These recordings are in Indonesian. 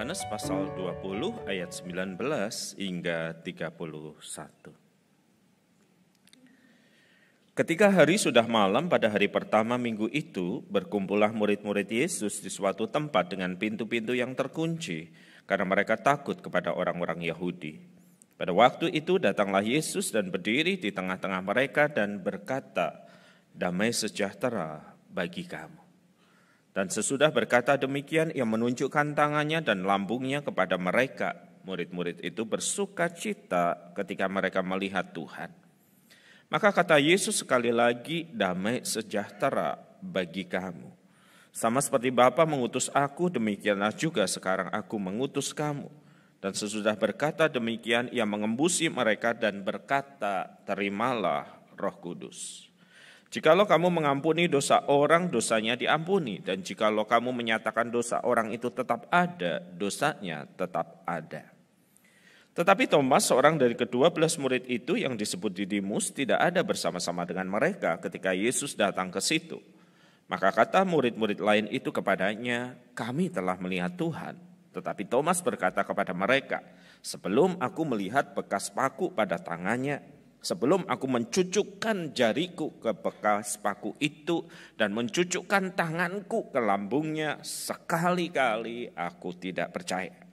Yohanes pasal 20 ayat 19 hingga 31. Ketika hari sudah malam pada hari pertama minggu itu, berkumpullah murid-murid Yesus di suatu tempat dengan pintu-pintu yang terkunci, karena mereka takut kepada orang-orang Yahudi. Pada waktu itu datanglah Yesus dan berdiri di tengah-tengah mereka dan berkata, "Damai sejahtera bagi kamu." Dan sesudah berkata demikian, ia menunjukkan tangannya dan lambungnya kepada mereka. Murid-murid itu bersuka cita ketika mereka melihat Tuhan. Maka kata Yesus sekali lagi, "Damai sejahtera bagi kamu. Sama seperti Bapa mengutus aku, demikianlah juga sekarang aku mengutus kamu." Dan sesudah berkata demikian, ia mengembusi mereka dan berkata, "Terimalah Roh Kudus. Jikalau kamu mengampuni dosa orang, dosanya diampuni. Dan jikalau kamu menyatakan dosa orang itu tetap ada, dosanya tetap ada." Tetapi Thomas, seorang dari ke-12 murid itu yang disebut Didimus, tidak ada bersama-sama dengan mereka ketika Yesus datang ke situ. Maka kata murid-murid lain itu kepadanya, "Kami telah melihat Tuhan." Tetapi Thomas berkata kepada mereka, "Sebelum aku melihat bekas paku pada tangannya, sebelum aku mencucukkan jariku ke bekas paku itu dan mencucukkan tanganku ke lambungnya, sekali-kali aku tidak percaya."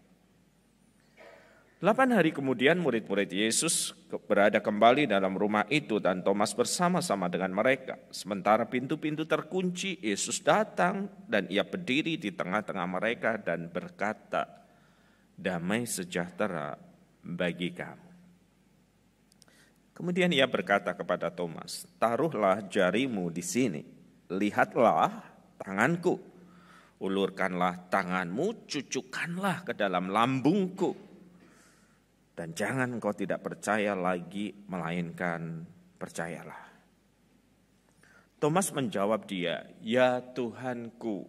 8 hari kemudian murid-murid Yesus berada kembali dalam rumah itu dan Thomas bersama-sama dengan mereka. Sementara pintu-pintu terkunci, Yesus datang dan ia berdiri di tengah-tengah mereka dan berkata, "Damai sejahtera bagi kamu." Kemudian ia berkata kepada Thomas, "Taruhlah jarimu di sini, lihatlah tanganku, ulurkanlah tanganmu, cucukkanlah ke dalam lambungku. Dan jangan engkau tidak percaya lagi, melainkan percayalah." Thomas menjawab dia, "Ya Tuhanku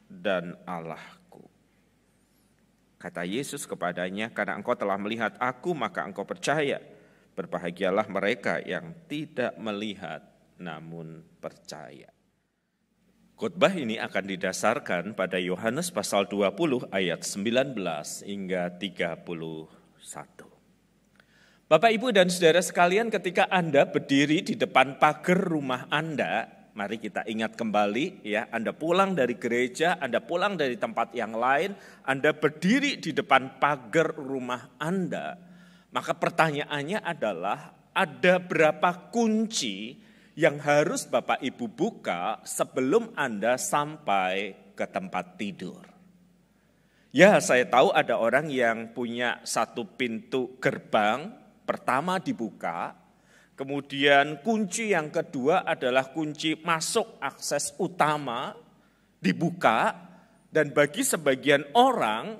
dan Allahku." Kata Yesus kepadanya, "Karena engkau telah melihat aku, maka engkau percaya. Berbahagialah mereka yang tidak melihat namun percaya." Khotbah ini akan didasarkan pada Yohanes pasal 20 ayat 19 hingga 31. Bapak, Ibu, dan saudara sekalian, ketika Anda berdiri di depan pagar rumah Anda, mari kita ingat kembali ya, Anda pulang dari gereja, Anda pulang dari tempat yang lain, Anda berdiri di depan pagar rumah Anda, maka pertanyaannya adalah, ada berapa kunci yang harus Bapak Ibu buka sebelum Anda sampai ke tempat tidur? Ya, saya tahu ada orang yang punya satu pintu gerbang, pertama dibuka, kemudian kunci yang kedua adalah kunci masuk akses utama, dibuka, dan bagi sebagian orang,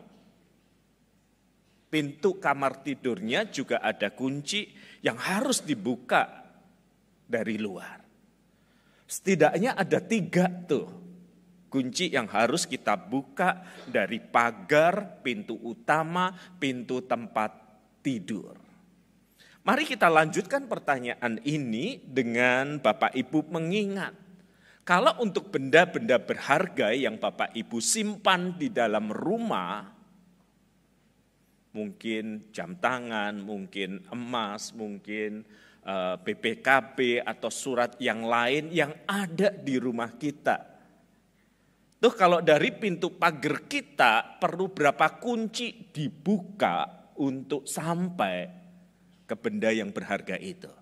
pintu kamar tidurnya juga ada kunci yang harus dibuka dari luar. Setidaknya ada 3 tuh kunci yang harus kita buka dari pagar, pintu utama, pintu tempat tidur. Mari kita lanjutkan pertanyaan ini dengan Bapak Ibu mengingat. Kalau untuk benda-benda berharga yang Bapak Ibu simpan di dalam rumah, mungkin jam tangan, mungkin emas, mungkin BPKB atau surat yang lain yang ada di rumah kita. Tuh, kalau dari pintu pagar kita perlu berapa kunci dibuka untuk sampai ke benda yang berharga itu?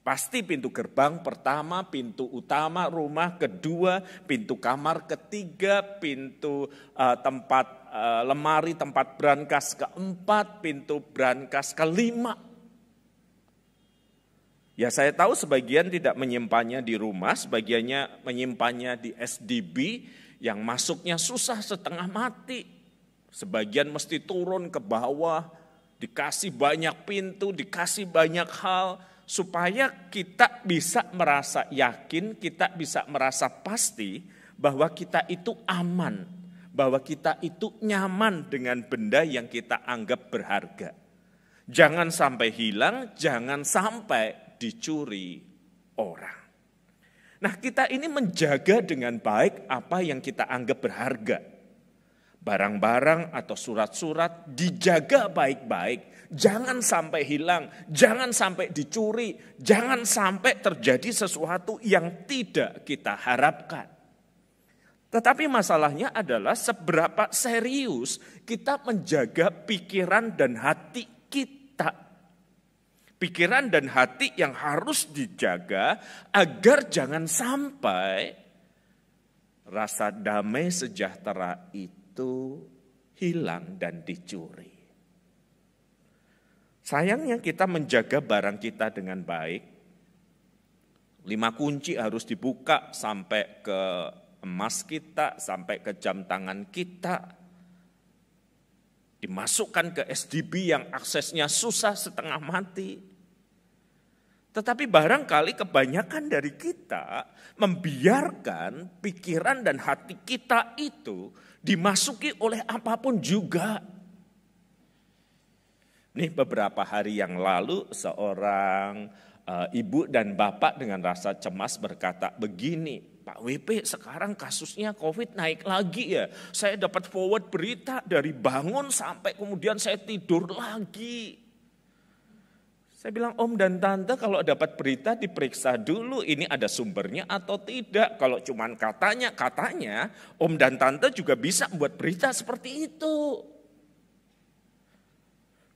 Pasti pintu gerbang pertama, pintu utama rumah, kedua, pintu kamar ketiga, pintu tempat lemari, tempat brankas keempat, pintu brankas kelima. Ya, saya tahu sebagian tidak menyimpannya di rumah, sebagiannya menyimpannya di SDB yang masuknya susah setengah mati. Sebagian mesti turun ke bawah, dikasih banyak pintu, dikasih banyak hal, supaya kita bisa merasa yakin, kita bisa merasa pasti bahwa kita itu aman, bahwa kita itu nyaman dengan benda yang kita anggap berharga. Jangan sampai hilang, jangan sampai dicuri orang. Nah, kita ini menjaga dengan baik apa yang kita anggap berharga. Barang-barang atau surat-surat dijaga baik-baik, jangan sampai hilang, jangan sampai dicuri, jangan sampai terjadi sesuatu yang tidak kita harapkan. Tetapi masalahnya adalah seberapa serius kita menjaga pikiran dan hati kita. Pikiran dan hati yang harus dijaga agar jangan sampai rasa damai sejahtera itu hilang dan dicuri. Sayangnya kita menjaga barang kita dengan baik. 5 kunci harus dibuka sampai ke emas kita, sampai ke jam tangan kita. Dimasukkan ke SDB yang aksesnya susah setengah mati. Tetapi barangkali kebanyakan dari kita membiarkan pikiran dan hati kita itu dimasuki oleh apapun juga. Nih beberapa hari yang lalu seorang ibu dan bapak dengan rasa cemas berkata begini, Pak WP sekarang kasusnya COVID naik lagi ya. Saya dapat forward berita dari bangun sampai kemudian saya tidur lagi. Saya bilang, Om dan Tante kalau dapat berita diperiksa dulu ini ada sumbernya atau tidak. Kalau cuman katanya, Om dan Tante juga bisa buat berita seperti itu.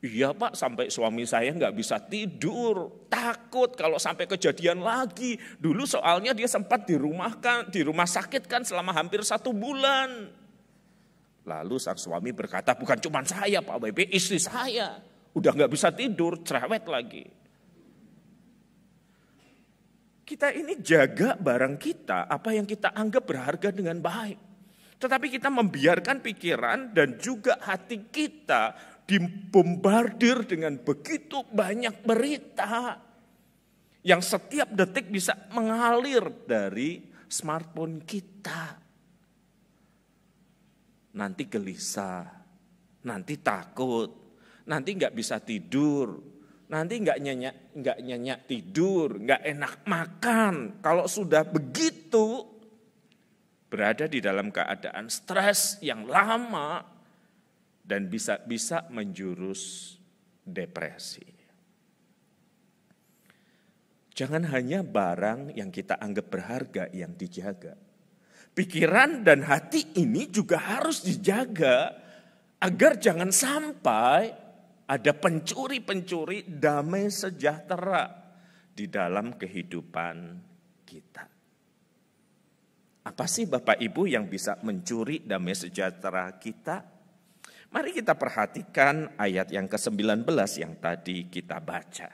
Iya Pak, sampai suami saya nggak bisa tidur, takut kalau sampai kejadian lagi. Dulu soalnya dia sempat di rumah sakit kan selama hampir 1 bulan. Lalu sang suami berkata, bukan cuma saya Pak WP, istri saya. Udah nggak bisa tidur, cerewet lagi. Kita ini jaga barang kita, apa yang kita anggap berharga dengan baik. Tetapi kita membiarkan pikiran dan juga hati kita dibombardir dengan begitu banyak berita yang setiap detik bisa mengalir dari smartphone kita. Nanti gelisah, nanti takut, nanti nggak bisa tidur, nanti nggak nyenyak tidur, nggak enak makan. Kalau sudah begitu, berada di dalam keadaan stres yang lama dan bisa menjurus depresi. Jangan hanya barang yang kita anggap berharga yang dijaga. Pikiran dan hati ini juga harus dijaga agar jangan sampai ada pencuri-pencuri damai sejahtera di dalam kehidupan kita. Apa sih Bapak Ibu yang bisa mencuri damai sejahtera kita? Mari kita perhatikan ayat yang ke-19 yang tadi kita baca.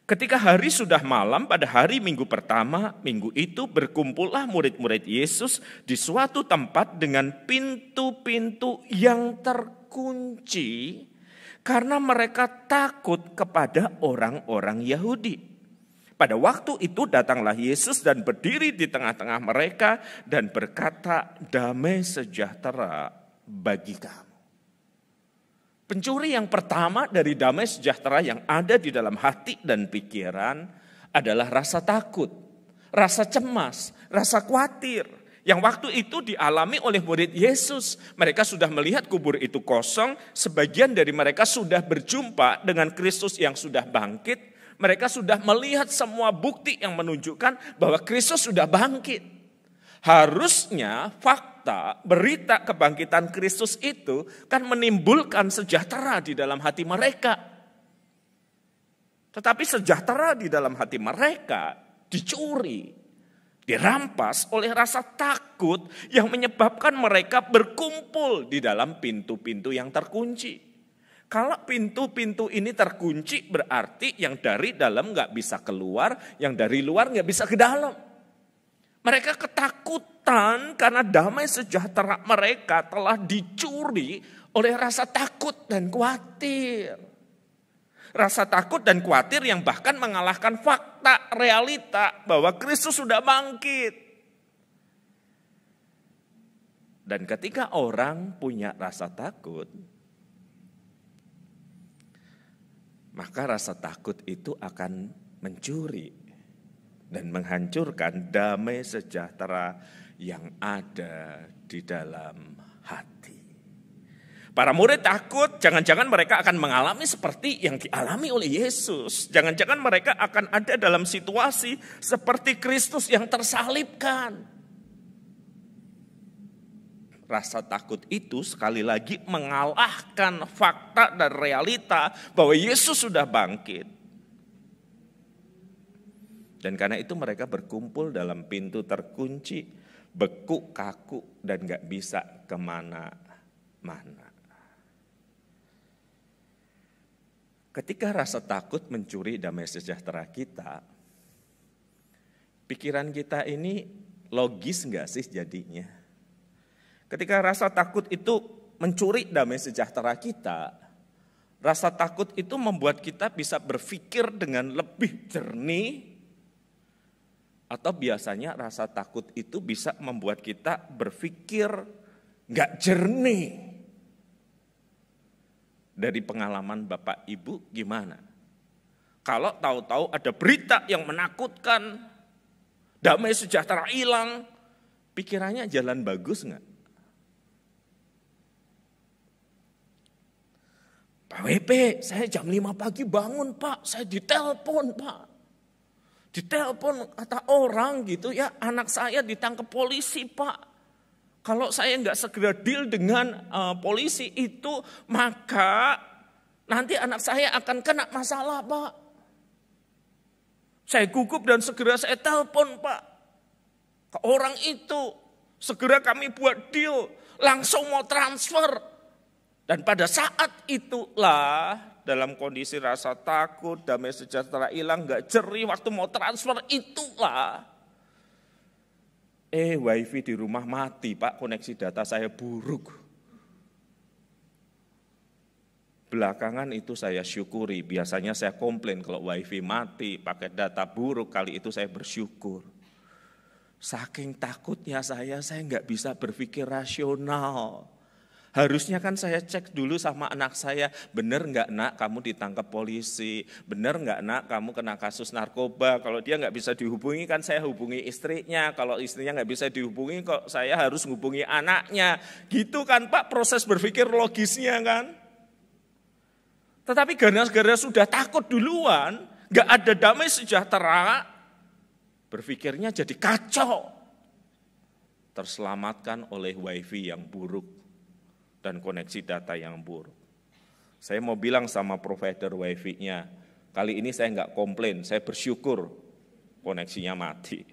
Ketika hari sudah malam pada hari minggu pertama, minggu itu berkumpullah murid-murid Yesus di suatu tempat dengan pintu-pintu yang terkunci karena mereka takut kepada orang-orang Yahudi. Pada waktu itu datanglah Yesus dan berdiri di tengah-tengah mereka dan berkata, damai sejahtera bagi kamu. Pencuri yang pertama dari damai sejahtera yang ada di dalam hati dan pikiran adalah rasa takut, rasa cemas, rasa khawatir. Yang waktu itu dialami oleh murid Yesus. Mereka sudah melihat kubur itu kosong, sebagian dari mereka sudah berjumpa dengan Kristus yang sudah bangkit. Mereka sudah melihat semua bukti yang menunjukkan bahwa Kristus sudah bangkit. Harusnya fakta berita kebangkitan Kristus itu kan menimbulkan sejahtera di dalam hati mereka. Tetapi sejahtera di dalam hati mereka dicuri, dirampas oleh rasa takut yang menyebabkan mereka berkumpul di dalam pintu-pintu yang terkunci. Kalau pintu-pintu ini terkunci berarti yang dari dalam nggak bisa keluar, yang dari luar nggak bisa ke dalam. Mereka ketakutan karena damai sejahtera mereka telah dicuri oleh rasa takut dan khawatir. Rasa takut dan khawatir yang bahkan mengalahkan fakta, realita bahwa Kristus sudah bangkit. Dan ketika orang punya rasa takut, maka rasa takut itu akan mencuri dan menghancurkan damai sejahtera yang ada di dalam hati. Para murid takut, jangan-jangan mereka akan mengalami seperti yang dialami oleh Yesus. Jangan-jangan mereka akan ada dalam situasi seperti Kristus yang tersalibkan. Rasa takut itu sekali lagi mengalahkan fakta dan realita bahwa Yesus sudah bangkit. Dan karena itu mereka berkumpul dalam pintu terkunci, beku, kaku, dan gak bisa kemana-mana. Ketika rasa takut mencuri damai sejahtera kita, pikiran kita ini logis gak sih jadinya? Ketika rasa takut itu mencuri damai sejahtera kita, rasa takut itu membuat kita bisa berpikir dengan lebih jernih, atau biasanya rasa takut itu bisa membuat kita berpikir gak jernih. Dari pengalaman Bapak Ibu gimana? Kalau tahu-tahu ada berita yang menakutkan, damai sejahtera hilang, pikirannya jalan bagus enggak? Pak WP, saya jam 5 pagi bangun Pak, saya ditelepon Pak. Ditelepon kata orang gitu ya, anak saya ditangkap polisi Pak. Kalau saya nggak segera deal dengan polisi itu, maka nanti anak saya akan kena masalah Pak. Saya gugup dan segera saya telepon Pak. Ke orang itu, segera kami buat deal, langsung mau transfer. Dan pada saat itulah, dalam kondisi rasa takut, damai sejahtera hilang, nggak jernih waktu mau transfer, itulah. Wifi di rumah mati Pak, koneksi data saya buruk. Belakangan itu saya syukuri, biasanya saya komplain kalau wifi mati, pakai data buruk, kali itu saya bersyukur. Saking takutnya saya nggak bisa berpikir rasional. Harusnya kan saya cek dulu sama anak saya, benar nggak nak kamu ditangkap polisi, benar nggak nak kamu kena kasus narkoba. Kalau dia nggak bisa dihubungi kan saya hubungi istrinya, kalau istrinya nggak bisa dihubungi kok saya harus hubungi anaknya. Gitu kan Pak proses berpikir logisnya kan. Tetapi gara-gara sudah takut duluan, nggak ada damai sejahtera, berpikirnya jadi kacau. Terselamatkan oleh wifi yang buruk dan koneksi data yang buruk. Saya mau bilang sama provider wifi-nya, kali ini saya nggak komplain, saya bersyukur koneksinya mati.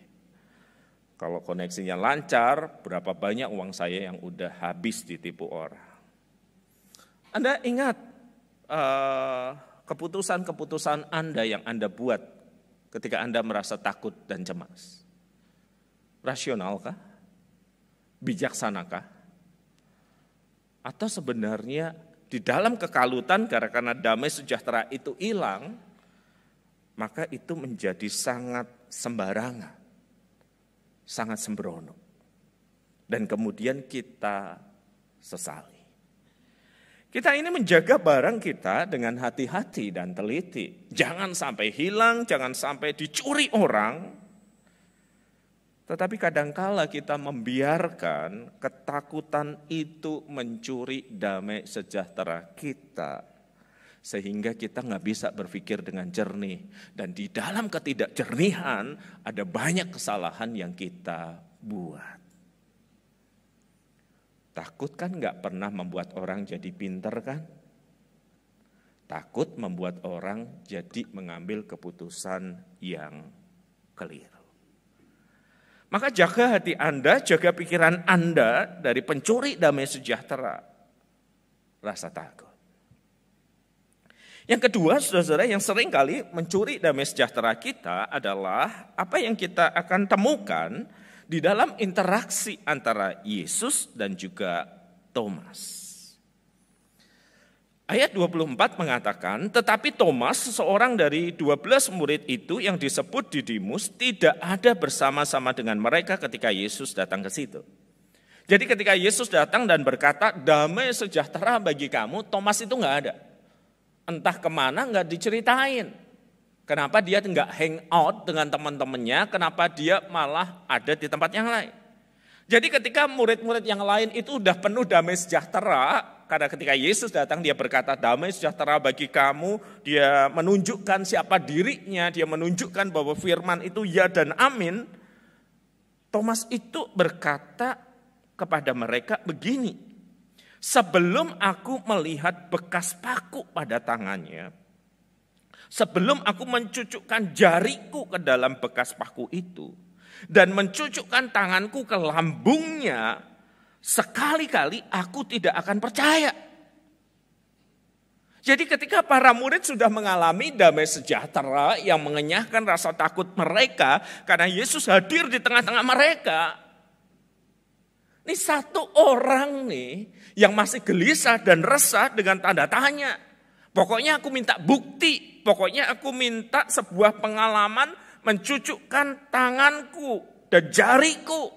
Kalau koneksinya lancar, berapa banyak uang saya yang udah habis ditipu orang. Anda ingat keputusan-keputusan Anda yang Anda buat ketika Anda merasa takut dan cemas. Rasionalkah? Bijaksanakah? Atau sebenarnya di dalam kekalutan karena damai sejahtera itu hilang, maka itu menjadi sangat sembarangan, sangat sembrono. Dan kemudian kita sesali. Kita ini menjaga barang kita dengan hati-hati dan teliti. Jangan sampai hilang, jangan sampai dicuri orang. Tetapi kadangkala kita membiarkan ketakutan itu mencuri damai sejahtera kita. Sehingga kita nggak bisa berpikir dengan jernih. Dan di dalam ketidakjernihan ada banyak kesalahan yang kita buat. Takut kan nggak pernah membuat orang jadi pinter kan? Takut membuat orang jadi mengambil keputusan yang keliru. Maka jaga hati Anda, jaga pikiran Anda dari pencuri damai sejahtera, rasa takut. Yang kedua, saudara-saudara, yang sering kali mencuri damai sejahtera kita adalah apa yang kita akan temukan di dalam interaksi antara Yesus dan juga Thomas. Ayat 24 mengatakan, tetapi Thomas, seorang dari 12 murid itu yang disebut Didimus, tidak ada bersama-sama dengan mereka ketika Yesus datang ke situ. Jadi ketika Yesus datang dan berkata, damai sejahtera bagi kamu, Thomas itu nggak ada. Entah kemana nggak diceritain. Kenapa dia nggak hang out dengan teman-temannya, kenapa dia malah ada di tempat yang lain. Jadi ketika murid-murid yang lain itu udah penuh damai sejahtera, Karena ketika Yesus datang dia berkata damai sejahtera bagi kamu. Dia menunjukkan siapa dirinya, dia menunjukkan bahwa firman itu ya dan amin. Thomas itu berkata kepada mereka begini, sebelum aku melihat bekas paku pada tangannya, sebelum aku mencucukkan jariku ke dalam bekas paku itu, dan mencucukkan tanganku ke lambungnya, sekali-kali aku tidak akan percaya. Jadi ketika para murid sudah mengalami damai sejahtera yang mengenyahkan rasa takut mereka, karena Yesus hadir di tengah-tengah mereka. Ini satu orang nih yang masih gelisah dan resah dengan tanda tanya. Pokoknya aku minta bukti, pokoknya aku minta sebuah pengalaman mencucukkan tanganku dan jariku.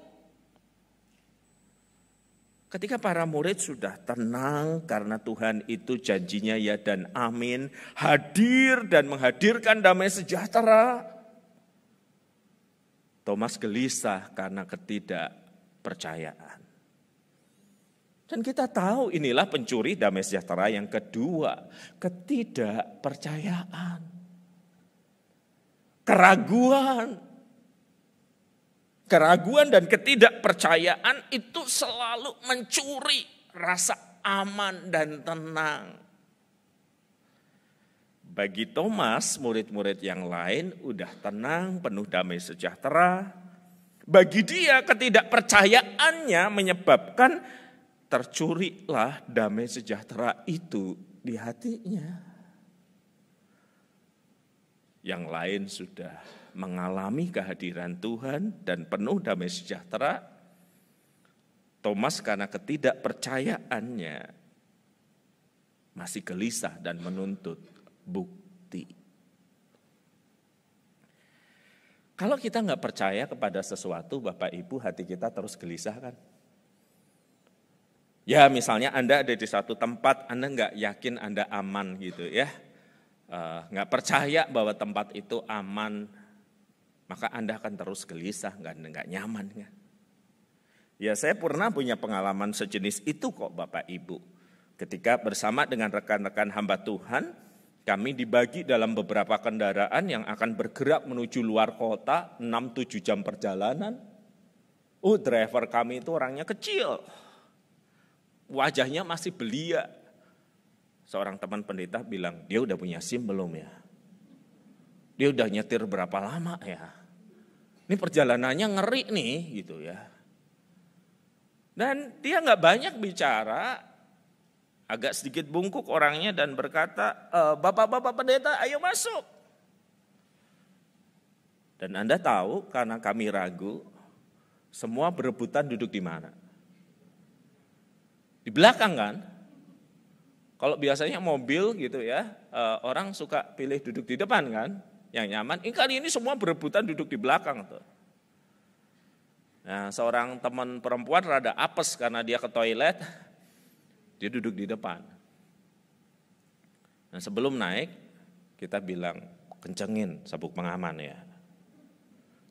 Ketika para murid sudah tenang karena Tuhan itu janjinya ya dan amin, hadir dan menghadirkan damai sejahtera, Thomas gelisah karena ketidakpercayaan. Dan kita tahu inilah pencuri damai sejahtera yang kedua, ketidakpercayaan. Keraguan dan ketidakpercayaan itu selalu mencuri rasa aman dan tenang. Bagi Thomas, murid-murid yang lain udah tenang, penuh damai sejahtera. Bagi dia ketidakpercayaannya menyebabkan tercurilah damai sejahtera itu di hatinya. Yang lain sudah mengalami kehadiran Tuhan dan penuh damai sejahtera. Thomas karena ketidakpercayaannya masih gelisah dan menuntut bukti. Kalau kita nggak percaya kepada sesuatu, Bapak Ibu, hati kita terus gelisah kan? Ya misalnya Anda ada di satu tempat, Anda nggak yakin Anda aman gitu ya. Nggak percaya bahwa tempat itu aman, maka Anda akan terus gelisah, nggak nyaman kan. Ya saya pernah punya pengalaman sejenis itu kok Bapak Ibu. Ketika bersama dengan rekan-rekan hamba Tuhan, kami dibagi dalam beberapa kendaraan yang akan bergerak menuju luar kota, 6-7 jam perjalanan. Driver kami itu orangnya kecil. Wajahnya masih belia. Seorang teman pendeta bilang, dia udah punya SIM belum ya? Dia udah nyetir berapa lama ya? Ini perjalanannya ngeri nih gitu ya. Dan dia nggak banyak bicara, agak sedikit bungkuk orangnya dan berkata, Bapak-bapak pendeta ayo masuk. Dan Anda tahu karena kami ragu, semua berebutan duduk di mana? Di belakang kan? Kalau biasanya mobil gitu ya, orang suka pilih duduk di depan kan, yang nyaman. Kali ini semua berebutan duduk di belakang tuh. Nah, seorang teman perempuan rada apes karena dia ke toilet, dia duduk di depan. Nah, sebelum naik, kita bilang, kencengin sabuk pengaman ya.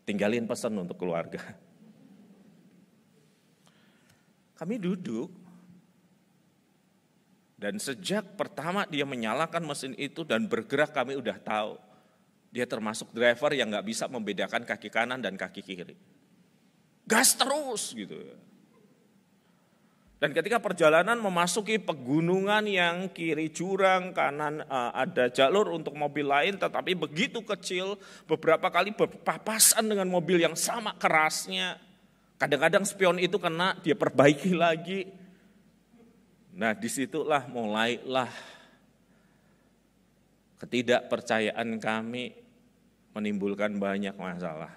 Tinggalin pesan untuk keluarga. Kami duduk, dan sejak pertama dia menyalakan mesin itu dan bergerak kami udah tahu. Dia termasuk driver yang gak bisa membedakan kaki kanan dan kaki kiri. Gas terus gitu ya. Dan ketika perjalanan memasuki pegunungan yang kiri jurang, kanan ada jalur untuk mobil lain, tetapi begitu kecil, beberapa kali berpapasan dengan mobil yang sama kerasnya. Kadang-kadang spion itu kena, dia perbaiki lagi. Nah disitulah mulailah ketidakpercayaan kami menimbulkan banyak masalah.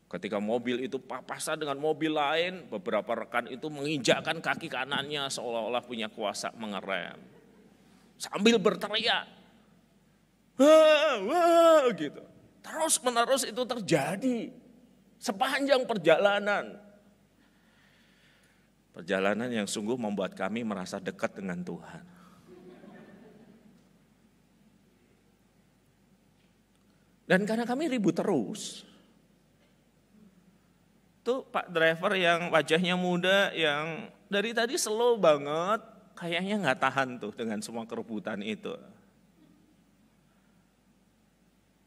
Ketika mobil itu papasan dengan mobil lain, beberapa rekan itu menginjakkan kaki kanannya seolah-olah punya kuasa mengerem. Sambil berteriak, wah, gitu. Terus menerus itu terjadi sepanjang perjalanan. Perjalanan yang sungguh membuat kami merasa dekat dengan Tuhan. Dan karena kami ribut terus, Tuh Pak driver yang wajahnya muda, yang dari tadi slow banget, kayaknya nggak tahan tuh dengan semua kerebutan itu.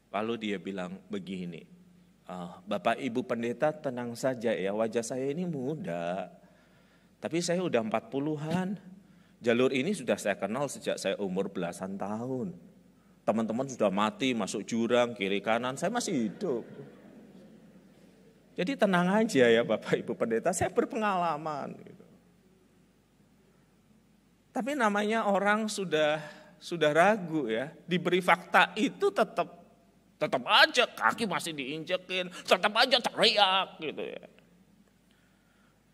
Lalu dia bilang begini, Bapak Ibu Pendeta tenang saja ya, wajah saya ini muda, tapi saya udah 40-an. Jalur ini sudah saya kenal sejak saya umur belasan tahun. Teman-teman sudah mati, masuk jurang, kiri kanan, saya masih hidup. Jadi tenang aja ya Bapak Ibu Pendeta, saya berpengalaman. Tapi namanya orang sudah ragu ya, diberi fakta itu tetap aja kaki masih diinjekin, tetap aja teriak gitu ya.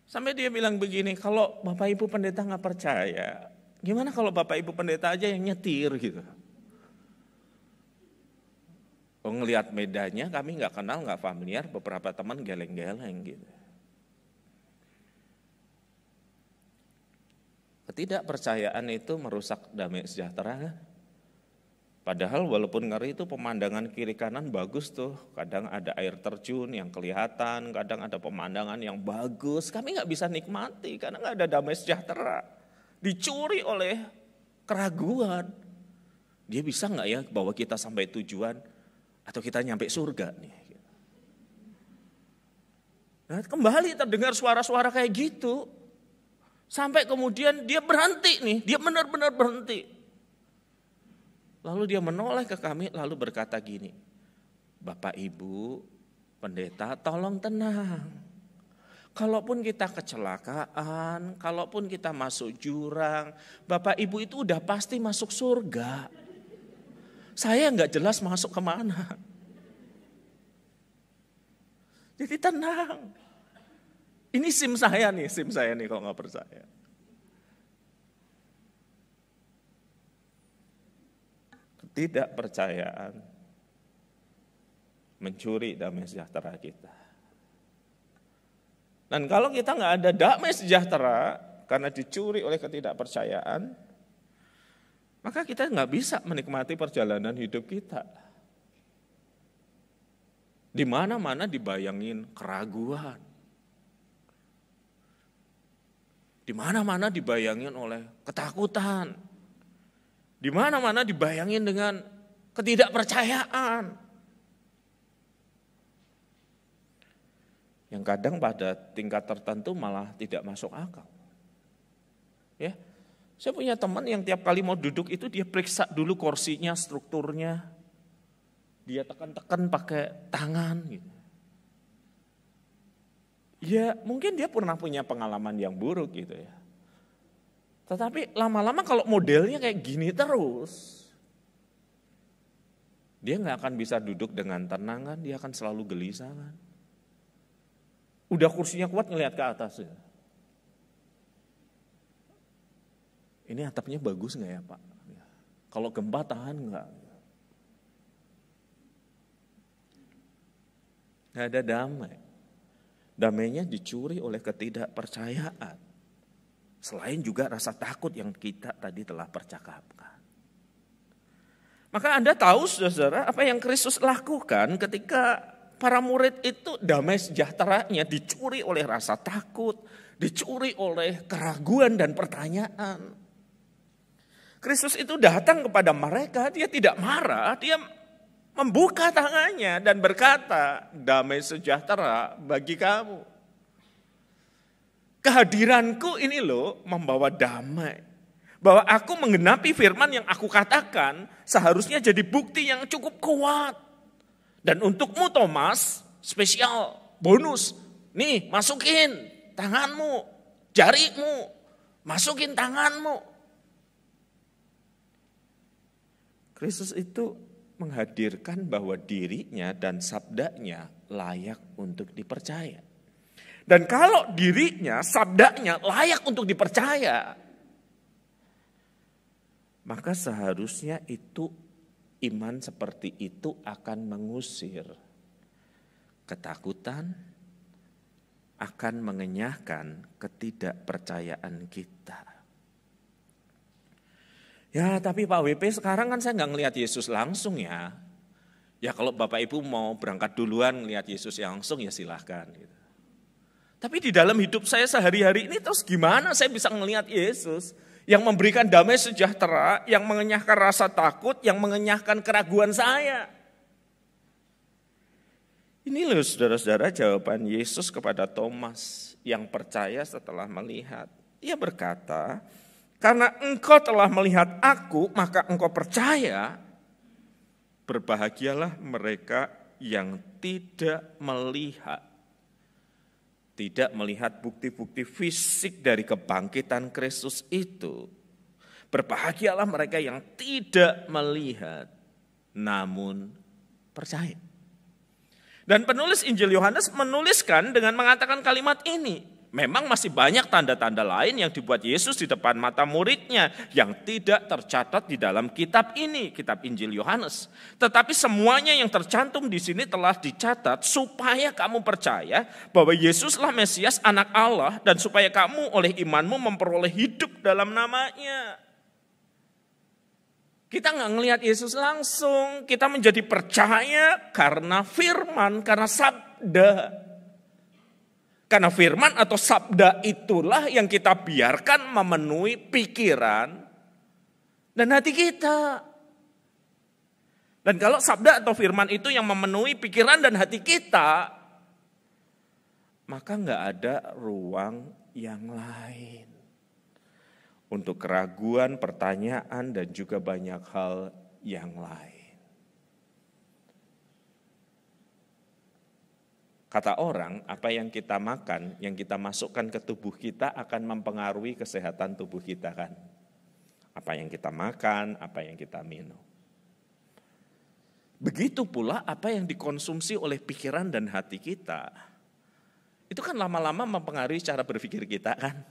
Sampai dia bilang begini, kalau Bapak Ibu Pendeta nggak percaya, gimana kalau Bapak Ibu Pendeta aja yang nyetir gitu. Ngelihat medanya kami nggak kenal, nggak familiar, beberapa teman geleng-geleng gitu. Ketidakpercayaan itu merusak damai sejahtera. Padahal walaupun ngeri itu pemandangan kiri kanan bagus tuh. Kadang ada air terjun yang kelihatan, kadang ada pemandangan yang bagus. Kami nggak bisa nikmati karena nggak ada damai sejahtera. Dicuri oleh keraguan. Dia bisa nggak ya bawa kita sampai tujuan? Atau kita nyampe surga nih. Nah, kembali terdengar suara-suara kayak gitu. Sampai kemudian dia berhenti nih, dia benar-benar berhenti. Lalu dia menoleh ke kami lalu berkata gini, Bapak Ibu Pendeta tolong tenang. Kalaupun kita kecelakaan, kalaupun kita masuk jurang, Bapak Ibu itu udah pasti masuk surga. Saya nggak jelas masuk kemana. Jadi tenang. Ini SIM saya nih kalau nggak percaya. Ketidakpercayaan mencuri damai sejahtera kita. Dan kalau kita nggak ada damai sejahtera karena dicuri oleh ketidakpercayaan, maka kita nggak bisa menikmati perjalanan hidup kita. Di mana-mana dibayangin keraguan. Di mana-mana dibayangin oleh ketakutan. Di mana-mana dibayangin dengan ketidakpercayaan. Yang kadang pada tingkat tertentu malah tidak masuk akal. Ya. Saya punya teman yang tiap kali mau duduk itu dia periksa dulu kursinya, strukturnya. Dia tekan-tekan pakai tangan gitu. Ya mungkin dia pernah punya pengalaman yang buruk gitu ya. Tetapi lama-lama kalau modelnya kayak gini terus, dia nggak akan bisa duduk dengan tenang kan, dia akan selalu gelisah kan. Udah kursinya kuat ngelihat ke atas ya. Ini atapnya bagus nggak ya Pak? Kalau gempa tahan nggak? Nggak ada damai. Damainya dicuri oleh ketidakpercayaan. Selain juga rasa takut yang kita tadi telah percakapkan. Maka Anda tahu saudara apa yang Kristus lakukan ketika para murid itu damai sejahteranya dicuri oleh rasa takut, dicuri oleh keraguan dan pertanyaan. Kristus itu datang kepada mereka, dia tidak marah, dia membuka tangannya dan berkata, damai sejahtera bagi kamu. Kehadiranku ini loh membawa damai. Bahwa aku menggenapi firman yang aku katakan seharusnya jadi bukti yang cukup kuat. Dan untukmu Thomas, spesial, bonus. Nih masukin tanganmu, jarimu, masukin tanganmu. Kristus itu menghadirkan bahwa dirinya dan sabdanya layak untuk dipercaya. Dan kalau dirinya, sabdanya layak untuk dipercaya, maka seharusnya itu iman seperti itu akan mengusir ketakutan, akan mengenyahkan ketidakpercayaan kita. Ya tapi Pak WP sekarang kan saya nggak ngelihat Yesus langsung ya. Ya kalau Bapak Ibu mau berangkat duluan ngelihat Yesus langsung ya silahkan. Gitu. Tapi di dalam hidup saya sehari-hari ini terus gimana saya bisa melihat Yesus yang memberikan damai sejahtera, yang mengenyahkan rasa takut, yang mengenyahkan keraguan saya. Ini loh saudara-saudara jawaban Yesus kepada Thomas yang percaya setelah melihat. Ia berkata, karena engkau telah melihat aku, maka engkau percaya. Berbahagialah mereka yang tidak melihat. Tidak melihat bukti-bukti fisik dari kebangkitan Kristus itu. Berbahagialah mereka yang tidak melihat, namun percaya. Dan penulis Injil Yohanes menuliskan dengan mengatakan kalimat ini. Memang masih banyak tanda-tanda lain yang dibuat Yesus di depan mata muridnya yang tidak tercatat di dalam kitab ini, kitab Injil Yohanes. Tetapi semuanya yang tercantum di sini telah dicatat supaya kamu percaya bahwa Yesuslah Mesias Anak Allah dan supaya kamu oleh imanmu memperoleh hidup dalam namanya. Kita nggak ngelihat Yesus langsung, kita menjadi percaya karena firman, karena sabda. Karena firman atau sabda itulah yang kita biarkan memenuhi pikiran dan hati kita. Dan kalau sabda atau firman itu yang memenuhi pikiran dan hati kita, maka nggak ada ruang yang lain. Untuk keraguan, pertanyaan, dan juga banyak hal yang lain. Kata orang, apa yang kita makan, yang kita masukkan ke tubuh kita akan mempengaruhi kesehatan tubuh kita kan. Apa yang kita makan, apa yang kita minum. Begitu pula apa yang dikonsumsi oleh pikiran dan hati kita. Itu kan lama-lama mempengaruhi cara berpikir kita kan.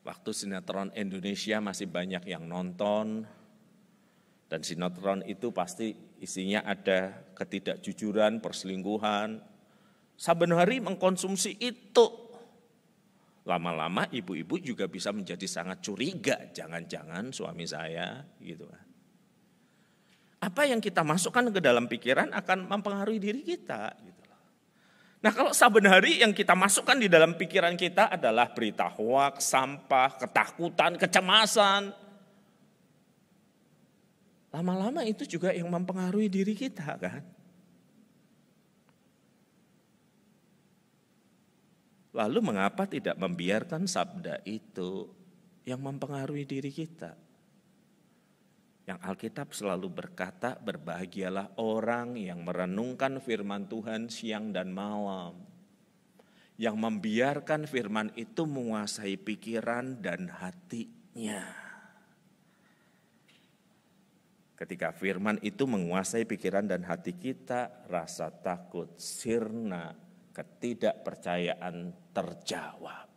Waktu sinetron Indonesia masih banyak yang nonton, dan sinetron itu pasti isinya ada ketidakjujuran, perselingkuhan. Saben hari mengkonsumsi itu. Lama-lama ibu-ibu juga bisa menjadi sangat curiga, jangan-jangan suami saya gitu kan. Apa yang kita masukkan ke dalam pikiran akan mempengaruhi diri kita gitu. Nah kalau saben hari yang kita masukkan di dalam pikiran kita adalah berita hoaks, sampah, ketakutan, kecemasan. Lama-lama itu juga yang mempengaruhi diri kita kan. Lalu mengapa tidak membiarkan sabda itu yang mempengaruhi diri kita? Yang Alkitab selalu berkata, berbahagialah orang yang merenungkan firman Tuhan siang dan malam. Yang membiarkan firman itu menguasai pikiran dan hatinya. Ketika firman itu menguasai pikiran dan hati kita, rasa takut, sirna, ketidakpercayaan terjawab.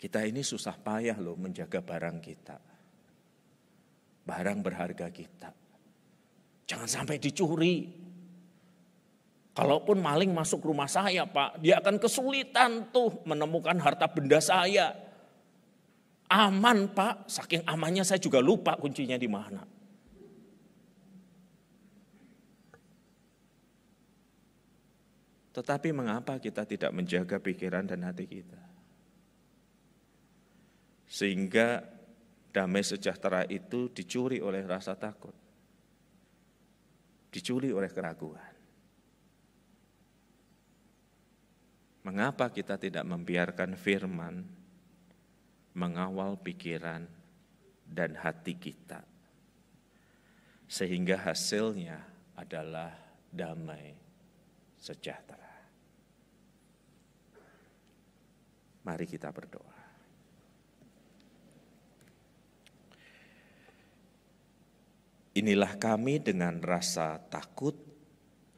Kita ini susah payah loh menjaga barang kita. Barang berharga kita. Jangan sampai dicuri. Kalaupun maling masuk rumah saya Pak, dia akan kesulitan tuh menemukan harta benda saya. Aman Pak, saking amannya saya juga lupa kuncinya di mana. Tetapi mengapa kita tidak menjaga pikiran dan hati kita? Sehingga damai sejahtera itu dicuri oleh rasa takut. Dicuri oleh keraguan. Mengapa kita tidak membiarkan firman mengawal pikiran dan hati kita? Sehingga hasilnya adalah damai sejahtera. Mari kita berdoa. Inilah kami dengan rasa takut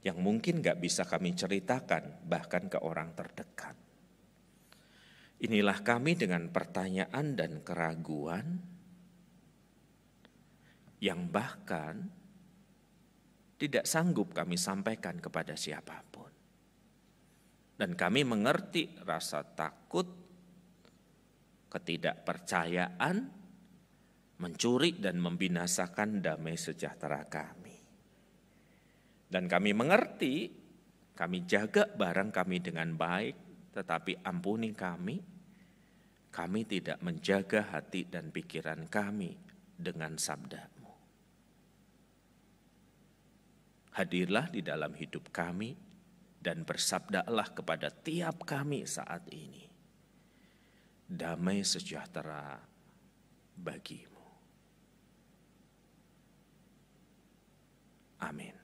yang mungkin gak bisa kami ceritakan bahkan ke orang terdekat. Inilah kami dengan pertanyaan dan keraguan yang bahkan tidak sanggup kami sampaikan kepada siapapun. Dan kami mengerti rasa takut, ketidakpercayaan, mencuri dan membinasakan damai sejahtera kami. Dan kami mengerti, kami jaga barang kami dengan baik, tetapi ampuni kami tidak menjaga hati dan pikiran kami dengan sabda-Mu. Hadirlah di dalam hidup kami dan bersabdalah kepada tiap kami saat ini. Damai sejahtera bagi-Mu. Amin.